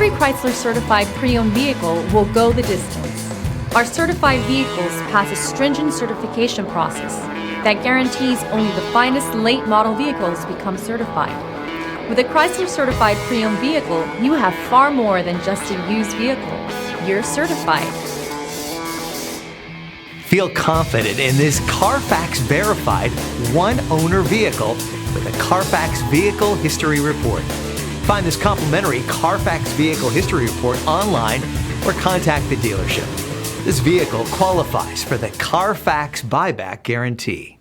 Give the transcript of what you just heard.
Every Chrysler certified pre-owned vehicle will go the distance. Our certified vehicles pass a stringent certification process that guarantees only the finest late model vehicles become certified. With a Chrysler certified pre-owned vehicle, you have far more than just a used vehicle. You're certified. Feel confident in this Carfax verified one-owner vehicle with a Carfax Vehicle History Report. Find this complimentary Carfax Vehicle History Report online or contact the dealership. This vehicle qualifies for the Carfax Buyback Guarantee.